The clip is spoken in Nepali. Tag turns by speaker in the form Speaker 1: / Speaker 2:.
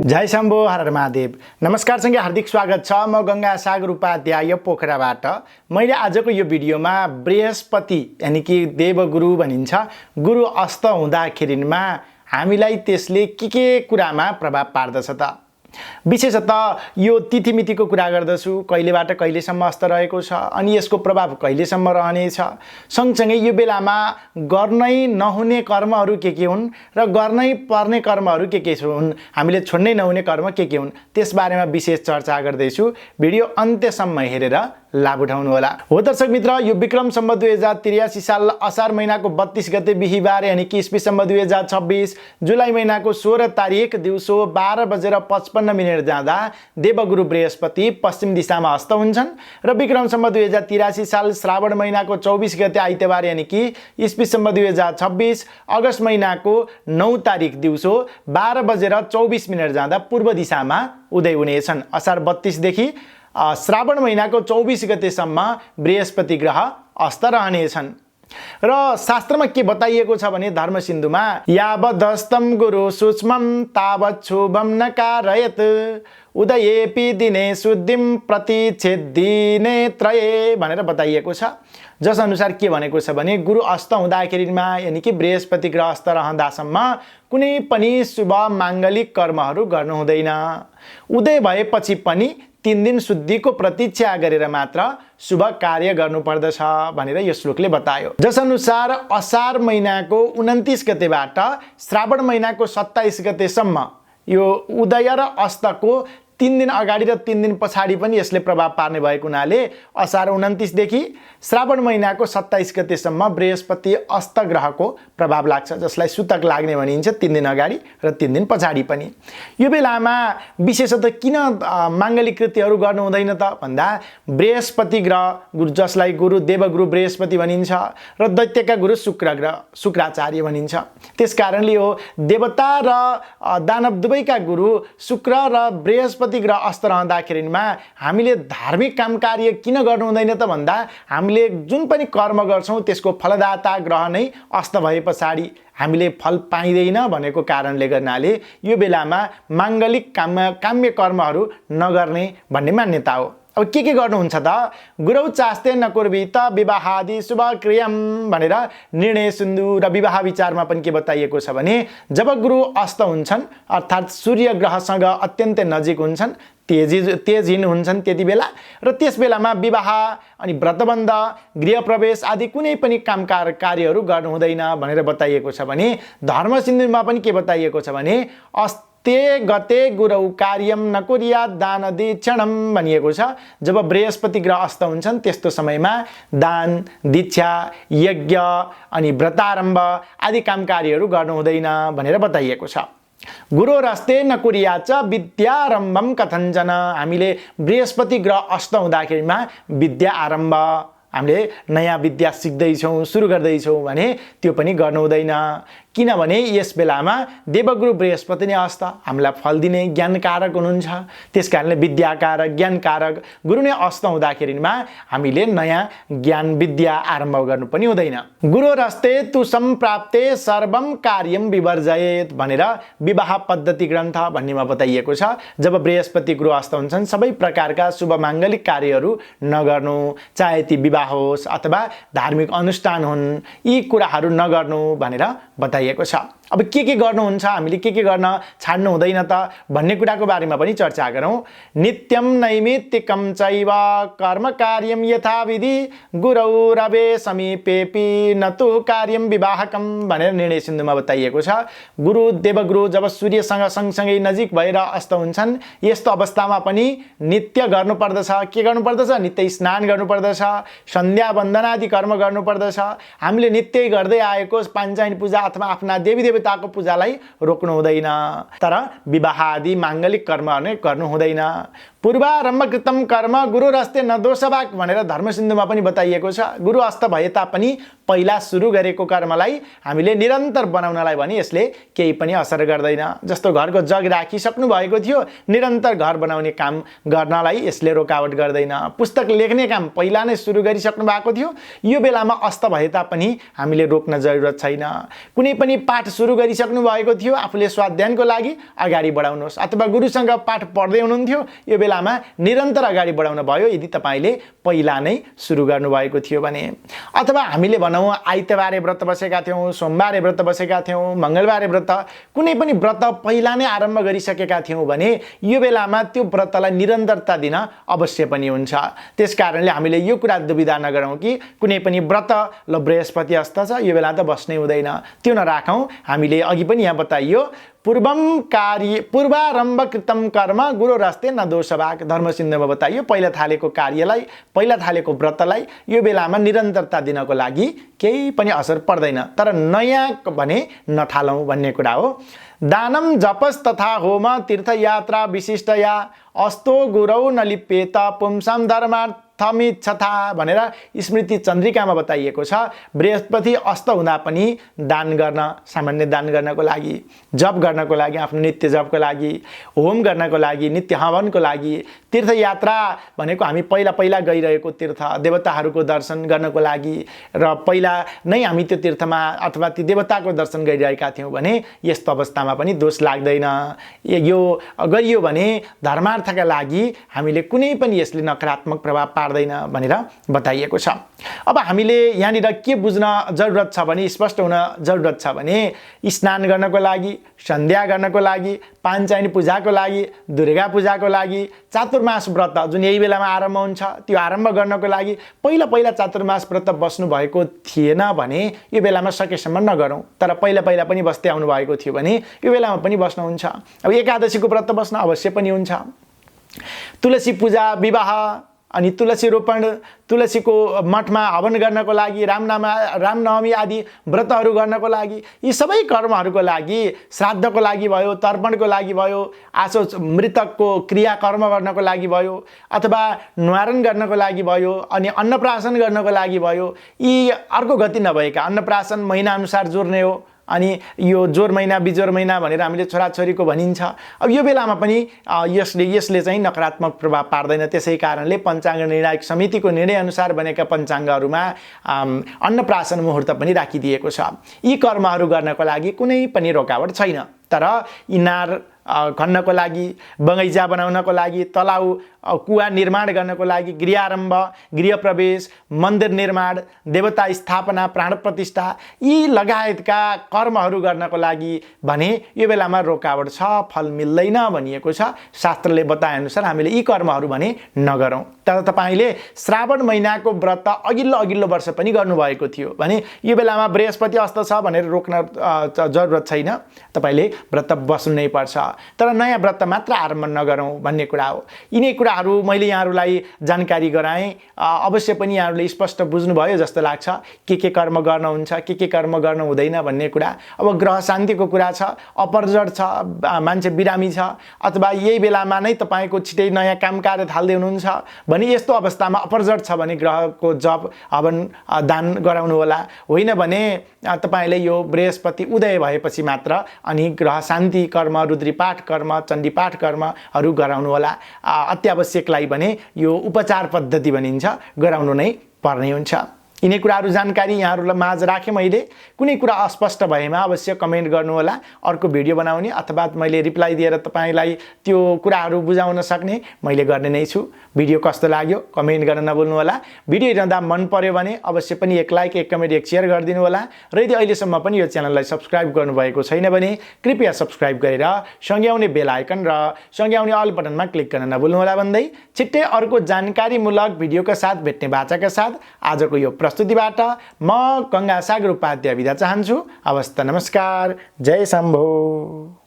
Speaker 1: जय शम्भो हर हर महादेव। नमस्कार सँगै हार्दिक स्वागत छ। म गंगा सागर उपाध्याय पोखराबाट। मैले आजको यो भिडियोमा बृहस्पति यानी कि देवगुरु भनिन्छ, गुरु अस्त हुँदाखेरिमा हामीलाई त्यसले के कुरामा प्रभाव पार्दछ त? विशेषतः यो तिथिमितिको कुरा गर्दछु, कहिलेबाट कहिलेसम्म अस्त रहेको छ अनि यसको प्रभाव कहिलेसम्म रहनेछ, सँगसँगै यो बेलामा गर्नै नहुने कर्महरू के हुन् र गर्नै पर्ने कर्महरू के हुन्, हामीले छोड्नै नहुने कर्म के हुन्, त्यसबारेमा विशेष चर्चा गर्दैछु। भिडियो अन्त्यसम्म हेरेर लाभ उठाउनु होला। हो दर्शक मित्र, यो विक्रम सम्वत 2083 साल असार महिनाको 32 गते बिहीबार यानी कि ईस्वी सम्वत 2026 जुलाई महिनाको 16 तारिक दिउँसो 12:55 जाँदा देवगुरु बृहस्पति पश्चिम दिशामा अस्त हुन्छन् र विक्रम सम्वत 2083 साल श्रावण महिनाको 24 गते आइतबार यानी कि ईस्वी सम्वत 2026 अगस्त महिनाको 9 तारिक दिउँसो 12:24 जाँदा पूर्व दिशामा उदय हुनेछन्। असार 32 देखि श्रावण महिनाको 24 गतेसम्म बृहस्पति ग्रह अस्त रहनेछन्। र शास्त्रमा के बताइएको छ भने धर्मसिन्धुमा यावदस्तम गुरु सूक्ष्मम तावत् शुभम न कारयत् उदयेपि दिने शुद्धिम प्रतिच्छेदिने त्रये भनेर बताइएको छ। जस अनुसार के भनेको छ भने गुरु अस्त हुँदाखेरिमा यानी कि बृहस्पति ग्रह अस्त रहँदासम्म कुनै पनि शुभ माङ्गलिक कर्महरू गर्नु हुँदैन। उदय भएपछि पनि 3 दिन शुद्धिको प्रतीक्षा गरेर मात्र शुभ कार्य गर्नुपर्दछ भनेर यो श्लोकले बतायो। जस अनुसार असार महिनाको 29 गतेबाट श्रावण महिनाको 27 गतेसम्म यो उदय र अस्तको 3 दिन अगाडि र 3 दिन पछाडि पनि यसले प्रभाव पार्ने भएको हुनाले असार 29 देखि श्रावण महिनाको 27 गतेसम्म बृहस्पति अस्त ग्रहको प्रभाव लाग्छ, जसलाई सुतक लाग्ने भनिन्छ। 3 दिन अगाडि र 3 दिन पछाडि पनि यो बेलामा विशेषतः किन माङ्गलिक कृत्यहरू गर्नु हुँदैन त भन्दा बृहस्पति ग्रह गुरु, जसलाई गुरु देवगुरु बृहस्पति भनिन्छ र दैत्यका गुरु शुक्राचार्य भनिन्छ। त्यसकारणले यो देवता र दानव दुवैका गुरु शुक्र र बृहस्पति ग्रह अस्त रहँदाखेरिमा हामीले धार्मिक काम कार्य किन गर्नु हुँदैन त भन्दा हामीले जुन पनि कर्म गर्छौं त्यसको फलदाता ग्रह नै अस्त भए पछाडि हामीले फल पाइँदैन भनेको कारणले गर्नाले यो बेलामा माङ्गलिक काम्य कर्महरू नगर्ने भन्ने मान्यता हो। अब के गर्नुहुन्छ त? गुरौ चास्ते नकुर्वीत विवाहादि शुभ क्रियम भनेर निर्णय सिन्धु र विवाह विचारमा पनि के बताइएको छ भने जब गुरु अस्त हुन्छन् अर्थात् सूर्य ग्रहसँग अत्यन्तै नजिक हुन्छन्, तेजहीन हुन्छन् त्यति बेला, र त्यस बेलामा विवाह अनि व्रतबन्ध गृह प्रवेश आदि कुनै पनि काम कार्यहरू गर्नु हुँदैन भनेर बताइएको छ भने धर्मसिन्धुमा पनि के बताइएको छ भने ते गते गुरौ कार्यम नकुर्यात् दान दीक्षणम भनिएको छ। जब बृहस्पति ग्रह अस्त हुन्छन् त्यस्तो समयमा दान, दीक्षा, यज्ञ अनि व्रतारम्भ आदि काम कार्यहरू गर्नु हुँदैन भनेर बताइएको छ। गुरोरस्ते नकुर्यात् विद्यारम्भम कथञ्चन, हामीले बृहस्पति ग्रह अस्त हुँदाखेरिमा विद्या आरम्भ, हामीले नयाँ विद्या सिक्दैछौँ, सुरु गर्दैछौँ भने त्यो पनि गर्नु हुँदैन। किनभने यस बेलामा देवगुरु बृहस्पति नै अस्त हामीलाई फल दिने ज्ञानकारक हुनुहुन्छ। त्यसकारणले विद्याकारक ज्ञानकारक गुरु नै अस्त हुँदाखेरिमा हामीले नयाँ ज्ञान विद्या आरम्भ गर्नु पनि हुँदैन। गुरोरस्ते तु सम्प्राप्ते सर्वम कार्यम विवर्जयेत् भनेर विवाह पद्धति ग्रन्थ भन्नेमा बताइएको छ। जब बृहस्पति गुरु अस्त हुन्छन् सबै प्रकारका शुभ माङ्गलिक कार्यहरू नगर्नु, चाहे ती विवाह होस् अथवा धार्मिक अनुष्ठान हुन्, यी कुराहरू नगर्नु भनेर बताइएको छ। अब के गर्नुहुन्छ, हामीले के गर्न छाड्नु हुँदैन त भन्ने कुराको बारेमा पनि चर्चा गरौँ। नित्यम नैमित्तिकम चैव कर्म कार्यम यथाविधि गुरौ रवे समीपेपि न तु कार्यम विवाहकम भनेर निर्णय सिन्धुमा बताइएको छ। गुरु देवगुरु जब सूर्यसँग सँगसँगै नजिक भएर अस्त हुन्छन् यस्तो अवस्थामा पनि नित्य गर्नुपर्दछ। के गर्नुपर्दछ? नित्य स्नान गर्नुपर्दछ, सन्ध्या वन्दन आदि कर्म गर्नुपर्दछ। हामीले नित्य गर्दै आएको पाञ्चायन पूजा अथवा आफ्ना देवी देवताको पूजालाई रोक्नु हुँदैन, तर विवाह आदि माङ्गलिक कर्महरू गर्नु हुँदैन। पूर्वारम्भकृतं कर्म गुरुरस्ते न दोषभाग भनेर धर्मसिन्धुमा पनि बताइएको छ। गुरु अस्त भए तापनि पहिला सुरु गरेको कर्मलाई हामीले निरन्तर बनाउनलाई भने यसले केही पनि असर गर्दैन। जस्तो घरको जग राखिसक्नु भएको थियो, निरन्तर घर बनाउने काम गर्नलाई यसले रोकावट गर्दैन। पुस्तक लेख्ने काम पहिला नै सुरु गरिसक्नु भएको थियो, यो बेलामा अस्त भए तापनि हामीले रोक्न जरुरत छैन। कुनै पनि पाठ सुरु गरिसक्नु भएको थियो, आफूले स्वाध्यायनको लागि अगाडि बढाउनुहोस्, अथवा गुरुसँग पाठ पढ्दै हुनुहुन्थ्यो, यो बेलामा निरन्तर अगाडि बढाउन भयो यदि तपाईले पहिला नै सुरु गर्नुभएको थियो भने। अथवा हामीले भनौँ आइतबारे व्रत बसेका थियौँ, सोमबारे व्रत बसेका थियौँ, मङ्गलबारे व्रत, कुनै पनि व्रत पहिला नै आरम्भ गरिसकेका थियौँ भने यो बेलामा त्यो व्रतलाई निरन्तरता दिन अवश्य पनि हुन्छ। त्यसकारणले हामीले यो कुरा दुविधा नगरौँ कि कुनै पनि व्रत ल बृहस्पति अस्त छ, यो बेला त बस्नै हुँदैन, त्यो नराखौँ। हामीले अघि पनि यहाँ बताइयो पूर्वारम्भकृतं कर्म गुरुरस्ते न दोषभाग, धर्मसिन्धुमा बताइयो पहिला थालेको कार्यलाई, पहिला थालेको व्रतलाई यो बेलामा निरन्तरता दिनको लागि केही पनि असर पर्दैन। तर नयाँ भने नथालौँ भन्ने कुरा हो। दानम जपस तथा होम तीर्थयात्रा विशिष्टया अस्तो गुरौ न लिप्येत पुंसाम धर्मार्थमिच्छथा भनेर स्मृति चन्द्रिकामा बताइएको छ। बृहस्पति अस्त हुँदा पनि दान गर्न, सामान्य दान गर्नको लागि, जप गर्नको लागि, आफ्नो नित्य जपको लागि, होम गर्नको लागि, नित्य हवनको लागि, तीर्थयात्रा भनेको हामी पहिला पहिला गइरहेको तीर्थ देवताहरूको दर्शन गर्नको लागि र पहिला नै हामी त्यो तीर्थमा अथवा ती देवताको दर्शन गरिरहेका थियौँ भने यस्तो अवस्थामा पनि दोष लाग्दैन। यो गरियो भने धर्मार्थका लागि हामीले कुनै पनि यसले नकारात्मक प्रभाव पार्दैन भनेर बताइएको छ। अब हामीले यहाँनिर के बुझ्न जरुरत छ भने, स्पष्ट हुन जरुरत छ भने, स्नान गर्नको लागि, सन्ध्या गर्नको लागि, पाञ्चायनी पूजाको लागि, दुर्गा पूजाको लागि, चातुर्मास व्रत जुन यही बेलामा आरम्भ हुन्छ त्यो आरम्भ गर्नको लागि पहिला पहिला चातुर्मास व्रत बस्नु भएको थिएन भने यो बेलामा सकेसम्म नगरौँ। तर पहिला पहिला पनि बस्दै आउनु भएको थियो भने यो बेलामा पनि बस्नुहुन्छ। अब एकादशीको व्रत बस्न अवश्य पनि हुन्छ। तुलसी पूजा, विवाह, अनि तुलसी रोपण, तुलसीको मठमा हवन गर्नको लागि, रामनवमी आदि व्रतहरू गर्नको लागि, यी सबै कर्महरूको लागि, श्राद्धको लागि भयो, तर्पणको लागि भयो, आसो मृतकको क्रियाकर्म गर्नको लागि भयो, अथवा न्वारण गर्नको लागि भयो, अनि अन्नप्राशन गर्नको लागि भयो। यी अर्को गति नभएका, अन्नप्राशन महिनाअनुसार जोड्ने हो, अनि यो जोर महिना बिजोर महिना भनेर हामीले छोराछोरीको भनिन्छ। अब यो बेलामा पनि यसले चाहिँ नकारात्मक प्रभाव पार्दैन। त्यसै कारणले पञ्चाङ्ग निर्णायक समितिको निर्णयअनुसार बनेका पञ्चाङ्गहरूमा अन्नप्राशन मुहुर्त पनि राखिदिएको छ। यी कर्महरू गर्नको लागि कुनै पनि रोकावट छैन। तर इनार खन्नको लागि, बगैँचा बनाउनको लागि, तलाउ कुवा निर्माण गर्नको लागि, गृहारम्भ, गृह प्रवेश, मन्दिर निर्माण, देवता स्थापना, प्राण प्रतिष्ठा, यी लगायतका कर्महरू गर्नको लागि भने यो बेलामा रोकावट छ, फल मिल्दैन भनिएको छ। शास्त्रले बताएअनुसार हामीले यी कर्महरू भने नगरौँ। तर तपाईँले श्रावण महिनाको व्रत अघिल्लो वर्ष पनि गर्नुभएको थियो भने यो बेलामा बृहस्पति अस्त छ भनेर रोक्न जरुरत छैन। तपाईँले व्रत बस्नु नै पर्छ। तर नयाँ व्रत मात्र आरम्भ नगरौँ भन्ने कुरा हो। यिनै कुराहरू मैले यहाँहरूलाई जानकारी गराएँ। अवश्य पनि यहाँहरूले स्पष्ट बुझ्नुभयो जस्तो लाग्छ। के कर्म गर्न हुन्छ, के कर्म गर्न हुँदैन भन्ने कुरा। अब ग्रह शान्तिको कुरा छ, अपरजड छ, मान्छे बिरामी छ, अथवा यही बेलामा नै तपाईँको छिटै नयाँ काम कार्य थाल्दै हुनुहुन्छ भने यस्तो अवस्थामा अपरजड छ भने ग्रहको जप हवन दान गराउनु होला। होइन भने तपाईँले यो बृहस्पति उदय भएपछि मात्र अनि ग्रह शान्ति कर्म, रुद्रीपाठ कर्म, चण्डीपाठ कर्महरू गराउनु होला। अत्यावश्यकलाई भने यो उपचार पद्धति भनिन्छ, गराउनु नै पर्ने हुन्छ। यिनै कुराहरू जानकारी यहाँहरूलाई माझ राखेँ मैले। कुनै कुरा अस्पष्ट भएमा अवश्य कमेन्ट गर्नुहोला, अर्को भिडियो बनाउने अथवा मैले रिप्लाई दिएर तपाईँलाई त्यो कुराहरू बुझाउन सक्ने मैले गर्ने नै छु। भिडियो कस्तो लाग्यो कमेन्ट गर्न नभुल्नुहोला। भिडियो हेर्दा मन पर्यो भने अवश्य पनि एक लाइक, एक कमेन्ट, एक सेयर गरिदिनु होला। र यदि अहिलेसम्म पनि यो च्यानललाई सब्सक्राइब गर्नुभएको छैन भने कृपया सब्सक्राइब गरेर सँगै आउने बेल आइकन र सँगै आउने अल बटनमा क्लिक गर्न नभुल्नुहोला भन्दै छिट्टै अर्को जानकारीमूलक भिडियोका साथ भेट्ने बाचाका साथ आजको यो प्रस्तुतिबाट म गङ्गासागर उपाध्याय बिदा चाहन्छु। हवस् त, नमस्कार, जय शम्भो।